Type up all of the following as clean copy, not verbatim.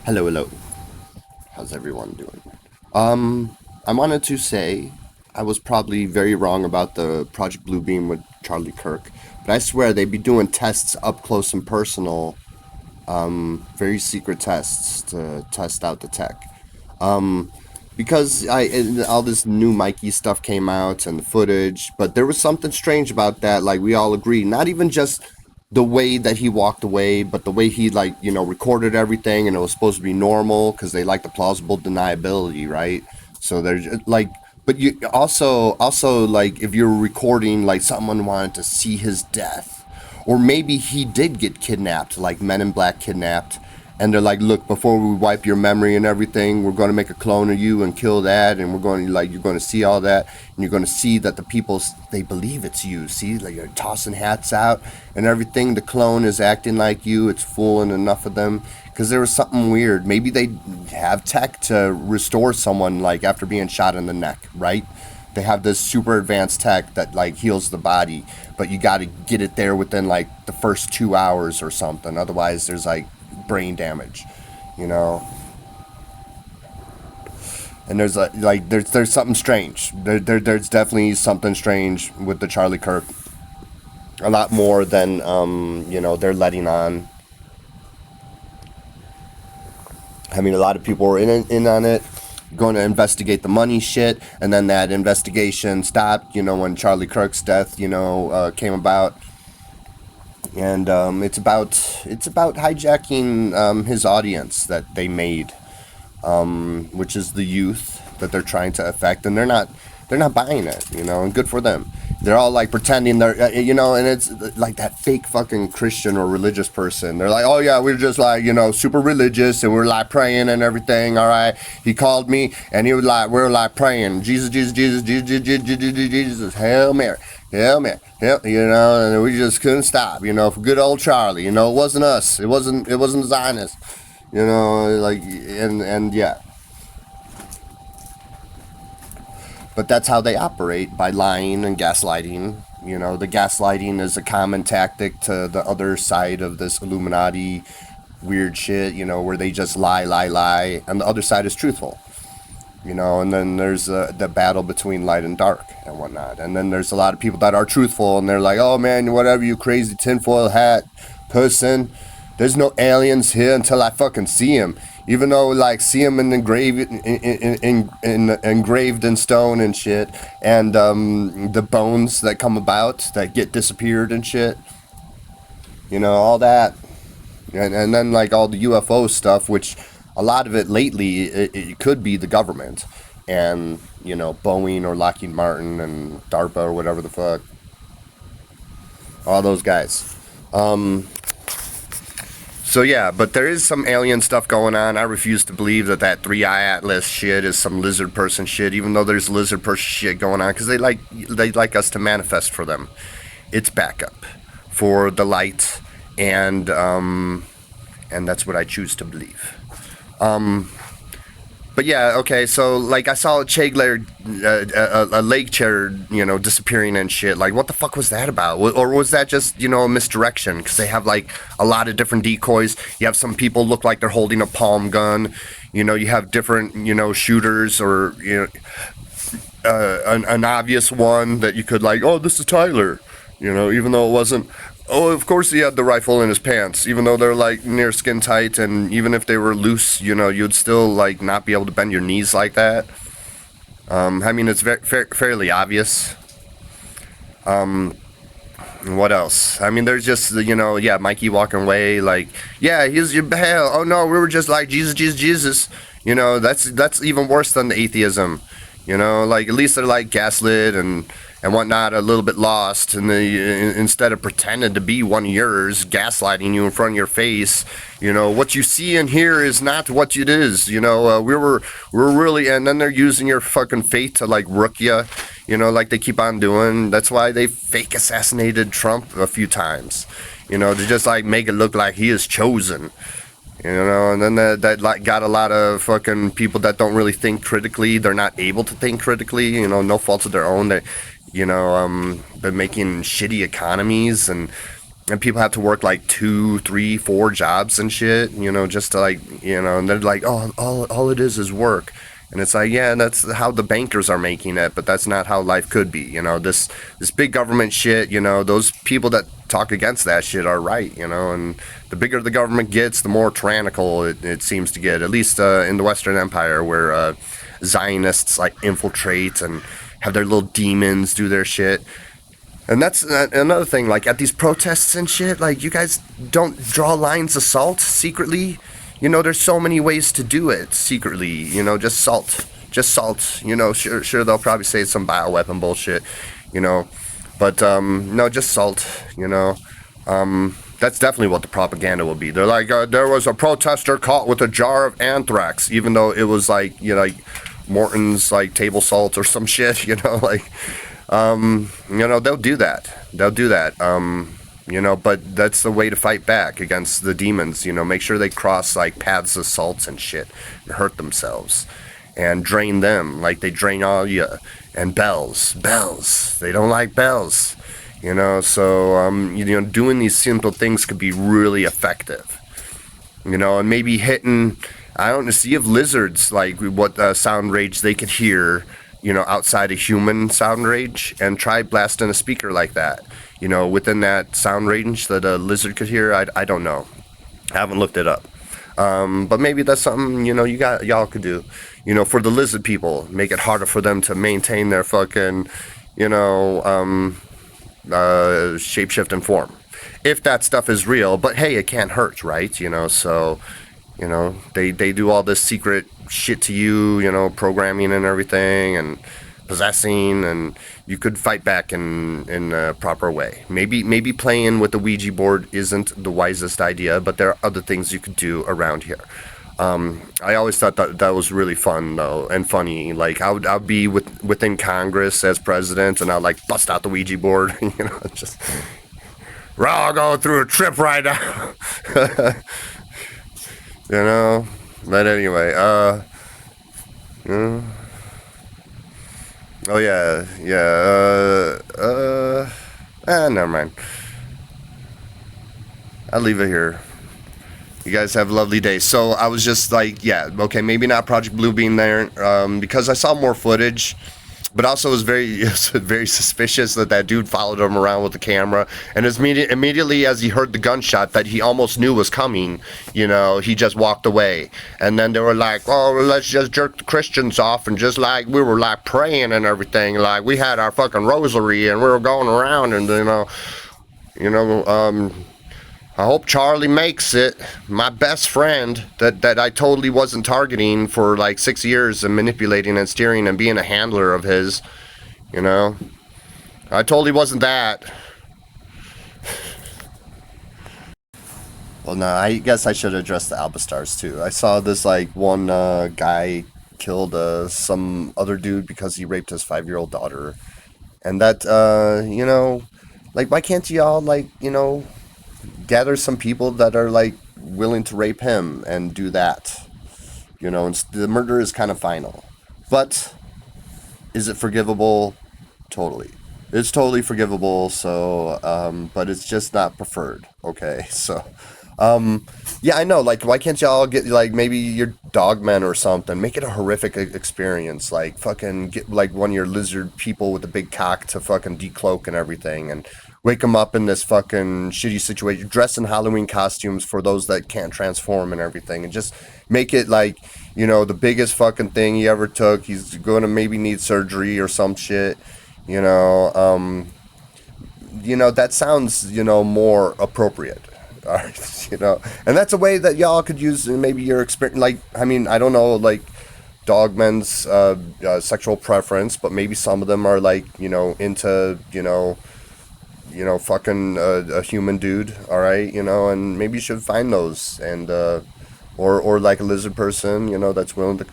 Hello, hello. How's everyone doing? I wanted to say I was probably very wrong about the Project Bluebeam with Charlie Kirk, but I swear they'd be doing tests up close and personal, very secret tests to test out the tech. Because all this new Mikey stuff came out and the footage, but there was something strange about that. Like we all agree, not even just the way that he walked away, but the way he recorded everything, and it was supposed to be normal because they like the plausible deniability, right? So there's but you also like if you're recording like someone wanted to see his death, or maybe he did get kidnapped, like Men in Black kidnapped, and they're like, look, before we wipe your memory and everything, we're going to make a clone of you and kill that, and we're going to you're going to see all that, and you're going to see that the people, they believe it's you. See, like you're tossing hats out and everything. The clone is acting like you. It's fooling enough of them because there was something weird. Maybe they have tech to restore someone like after being shot in the neck, right? They have this super advanced tech that like heals the body, but you got to get it there within like the first 2 hours or something. Otherwise, there's like brain damage, you know. And there's something strange. There's definitely something strange with the Charlie Kirk. A lot more than they're letting on. I mean, a lot of people were in on it, going to investigate the money shit, and then that investigation stopped. When Charlie Kirk's death, came about, and it's about hijacking his audience that they made, which is the youth that they're trying to affect, and they're not buying it, and good for them. They're all like pretending they're, and it's like that fake fucking Christian or religious person. They're like, oh yeah, we're just like, super religious and we're like praying and everything. All right. He called me and he was like, we're like praying. Jesus, Jesus, Jesus, Jesus, Jesus, Jesus, Jesus, Hail Mary. Hail Mary. Hail, and we just couldn't stop, for good old Charlie. It wasn't us. It wasn't the Zionists, and yeah. But that's how they operate, by lying and gaslighting. The gaslighting is a common tactic to the other side of this Illuminati weird shit, where they just lie, lie, lie, and the other side is truthful. And then there's the battle between light and dark and whatnot. And then there's a lot of people that are truthful, and they're like, oh man, whatever, you crazy tinfoil hat person. There's no aliens here until I fucking see him. Even though, like, see him engraved in stone and shit, and the bones that come about that get disappeared and shit, all that, and then like all the UFO stuff, which a lot of it lately it could be the government, and Boeing or Lockheed Martin and DARPA or whatever the fuck, all those guys. So yeah, but there is some alien stuff going on. I refuse to believe that 3-eye atlas shit is some lizard person shit, even though there's lizard person shit going on, because they like us to manifest for them. It's backup for the light, and that's what I choose to believe. But yeah, okay, so like I saw a a lake chair, disappearing and shit. Like, what the fuck was that about? Or was that just, a misdirection? Because they have like a lot of different decoys. You have some people look like they're holding a palm gun. You have different, shooters, or an obvious one that you could like, oh, this is Tyler. Even though it wasn't. Oh, of course he had the rifle in his pants, even though they're like near skin tight, and even if they were loose, you'd still like not be able to bend your knees like that. I mean, it's fairly obvious. What else? I mean, there's just yeah, Mikey walking away, like, yeah, he's your hell. Oh no, we were just like Jesus, Jesus, Jesus. That's even worse than the atheism. Like at least they're like gaslit and whatnot, a little bit lost, and they, instead of pretending to be one of yours, gaslighting you in front of your face, what you see and hear is not what it is. We're really, and then they're using your fucking faith to like rook you, like they keep on doing. That's why they fake assassinated Trump a few times, to just like make it look like he is chosen. And then that like got a lot of fucking people that don't really think critically. They're not able to think critically, no fault of their own. They, been making shitty economies, and and people have to work like 2, 3, 4 jobs and shit, just to like, and they're like, oh, all it is work. And it's like, yeah, that's how the bankers are making it, but that's not how life could be. This big government shit. Those people that talk against that shit are right. And the bigger the government gets, the more tyrannical it seems to get. At least in the Western Empire, where Zionists like infiltrate and have their little demons do their shit. And that's another thing, like at these protests and shit, like you guys don't draw lines of salt secretly. There's so many ways to do it secretly, just salt. Just salt, sure they'll probably say some bioweapon bullshit, you know. But no, just salt, That's definitely what the propaganda will be. They're like, there was a protester caught with a jar of anthrax, even though it was like, like Morton's like table salt or some shit, like they'll do that. They'll do that. But that's the way to fight back against the demons. Make sure they cross like paths of salts and shit and hurt themselves and drain them like they drain all you. And bells. They don't like bells. So doing these simple things could be really effective. And maybe hitting, I don't know, see if lizards like what sound range they could hear, outside of human sound range, and try blasting a speaker like that, within that sound range that a lizard could hear. I don't know. I haven't looked it up. But maybe that's something, y'all could do, for the lizard people, make it harder for them to maintain their fucking, shape-shifting form. If that stuff is real, but hey, it can't hurt, right? So, they do all this secret shit to you, programming and everything, and possessing, and you could fight back in a proper way. Maybe playing with the Ouija board isn't the wisest idea, but there are other things you could do around here. I always thought that was really fun though, and funny. Like I'd be within Congress as president, and I'd like bust out the Ouija board, just we're all going through a trip right now, But anyway, oh yeah, never mind. I'll leave it here. You guys have a lovely day. So I was just like, yeah, okay, maybe not Project Bluebeam there, because I saw more footage, but also it was very suspicious that dude followed him around with the camera, and immediately as he heard the gunshot that he almost knew was coming, he just walked away. And then they were like, oh, let's just jerk the Christians off, and just like we were like praying and everything, like we had our fucking rosary and we were going around, and I hope Charlie makes it. My best friend that I totally wasn't targeting for like 6 years and manipulating and steering and being a handler of his, I totally wasn't that. Well, no, I guess I should address the Albastars too. I saw this like one guy killed some other dude because he raped his 5-year-old daughter. And that, like, why can't y'all, like, gather some people that are like willing to rape him and do that, and the murder is kind of final, but is it forgivable? Totally, it's totally forgivable. So but it's just not preferred. Okay, so yeah, I know, like, why can't y'all get like maybe your dogmen or something, make it a horrific experience, like fucking get like one of your lizard people with a big cock to fucking decloak and everything, and wake them up in this fucking shitty situation, dress in Halloween costumes for those that can't transform and everything, and just make it like, the biggest fucking thing he ever took. He's going to maybe need surgery or some shit, that sounds, more appropriate. All right, and that's a way that y'all could use maybe your experience. Like, I mean, I don't know, like, dogmen's sexual preference, but maybe some of them are like, into, fucking a human dude, all right, and maybe you should find those, and or like a lizard person, that's willing to,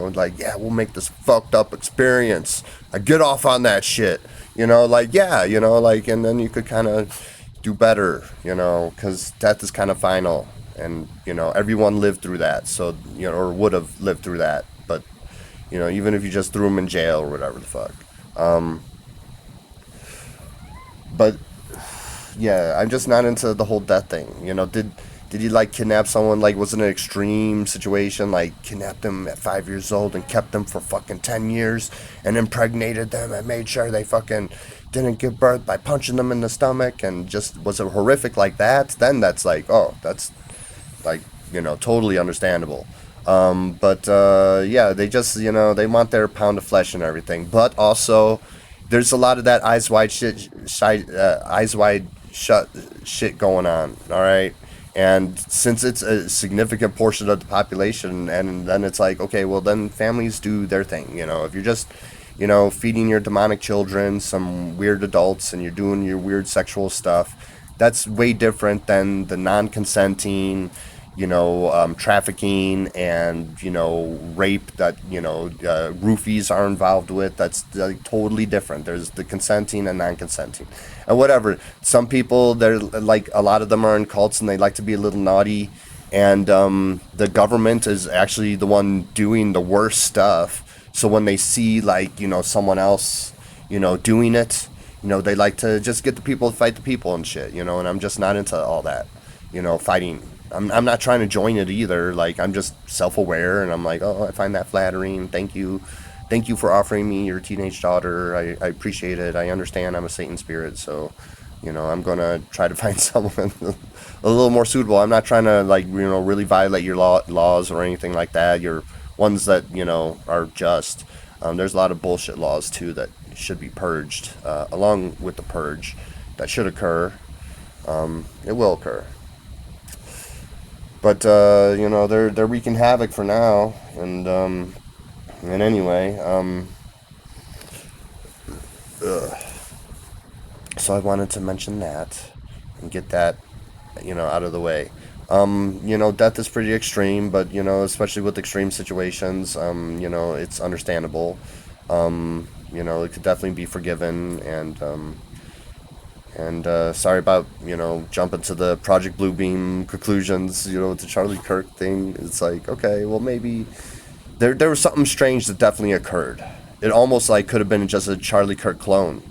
like, yeah, we'll make this fucked up experience. I get off on that shit, like, yeah, like, and then you could kind of do better, because death is kind of final, and everyone lived through that, so or would have lived through that, but even if you just threw them in jail or whatever the fuck. But yeah, I'm just not into the whole death thing. Did he like kidnap someone? Like, was it an extreme situation? Like, kidnapped them at 5 years old and kept them for fucking 10 years, and impregnated them and made sure they fucking didn't give birth by punching them in the stomach, and just was it horrific like that? Then that's like, oh, that's like, totally understandable. But yeah, they just, they want their pound of flesh and everything. But also, there's a lot of that eyes wide shut shit going on. All right. And since it's a significant portion of the population, and then it's like, okay, well, then families do their thing. If you're just, feeding your demonic children some weird adults, and you're doing your weird sexual stuff, that's way different than the non-consenting, trafficking and, rape that, roofies are involved with. That's like totally different. There's the consenting and non-consenting. And whatever. Some people, they're like, a lot of them are in cults and they like to be a little naughty. And the government is actually the one doing the worst stuff. So when they see, like, someone else, doing it, they like to just get the people to fight the people and shit, and I'm just not into all that, fighting. I'm not trying to join it either. Like, I'm just self-aware, and I'm like, oh, I find that flattering. Thank you. Thank you for offering me your teenage daughter. I appreciate it. I understand I'm a Satan spirit, so, I'm going to try to find someone a little more suitable. I'm not trying to, like, really violate your laws or anything like that. Your ones that, are just. There's a lot of bullshit laws, too, that should be purged, along with the purge that should occur. It will occur. But they're wreaking havoc for now, and anyway, so I wanted to mention that and get that out of the way. Death is pretty extreme, but especially with extreme situations, it's understandable. It could definitely be forgiven, and sorry about, jumping to the Project Bluebeam conclusions, with the Charlie Kirk thing. It's like, okay, well, maybe there was something strange that definitely occurred. It almost like could have been just a Charlie Kirk clone.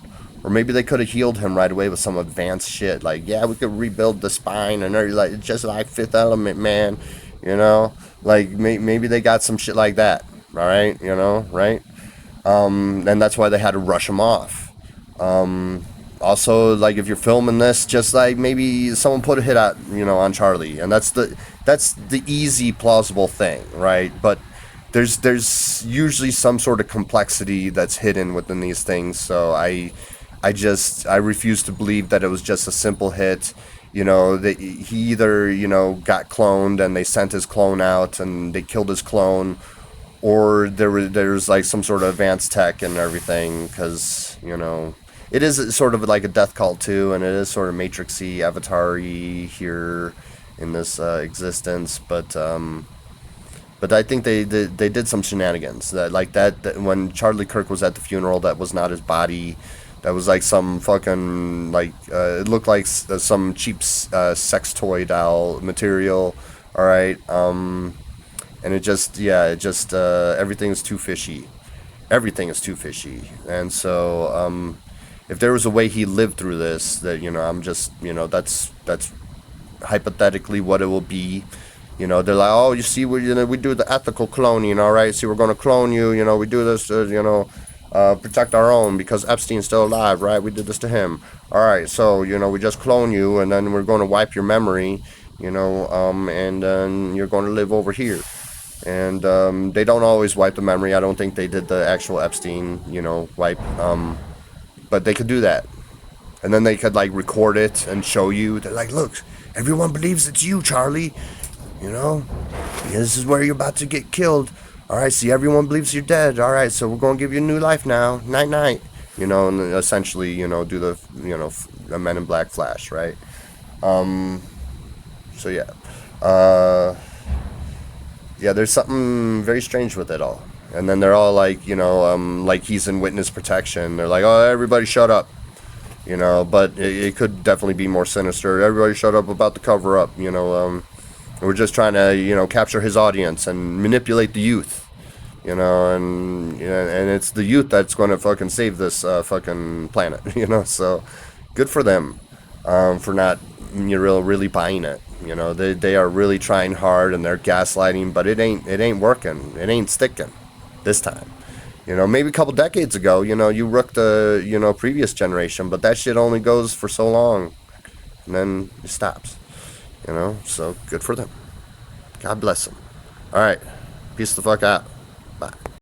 Or maybe they could have healed him right away with some advanced shit. Like, yeah, we could rebuild the spine, and they're like, just like Fifth Element, man. Like, maybe they got some shit like that. All right, right? And that's why they had to rush him off. Also, like, if you're filming this, just like maybe someone put a hit out, on Charlie, and that's the easy, plausible thing, right? But there's usually some sort of complexity that's hidden within these things. So I refuse to believe that it was just a simple hit. That he either got cloned and they sent his clone out and they killed his clone, or there's like some sort of advanced tech and everything, because it is sort of like a death cult too, and it is sort of Matrixy, Avatar-y here in this existence. But I think they did some shenanigans that when Charlie Kirk was at the funeral, that was not his body. That was like some fucking, like, it looked like some cheap sex toy doll material. All right. And everything is too fishy. Everything is too fishy. And so, if there was a way he lived through this, that, I'm just, that's hypothetically what it will be. They're like, oh, you see, we do the ethical cloning, all right? See, we're going to clone you, we do this, protect our own because Epstein's still alive, right? We did this to him. All right, so, we just clone you, and then we're going to wipe your memory, and then you're going to live over here. And they don't always wipe the memory. I don't think they did the actual Epstein, wipe. But they could do that. And then they could, like, record it and show you. They're like, look, everyone believes it's you, Charlie. This is where you're about to get killed. All right, see, everyone believes you're dead. All right, so we're going to give you a new life now. Night, night. And essentially, do the Men in Black Flash, right? So, yeah. Yeah, there's something very strange with it all. And then they're all like, like he's in witness protection. They're like, oh, everybody shut up. But it could definitely be more sinister. Everybody shut up about the cover-up, we're just trying to, capture his audience and manipulate the youth, and it's the youth that's going to fucking save this fucking planet, so good for them. for not really buying it. They are really trying hard and they're gaslighting, but it ain't working. It ain't sticking this time. Maybe a couple decades ago, you rooked the previous generation, but that shit only goes for so long, and then it stops. So good for them. God bless them. All right, peace the fuck out. Bye.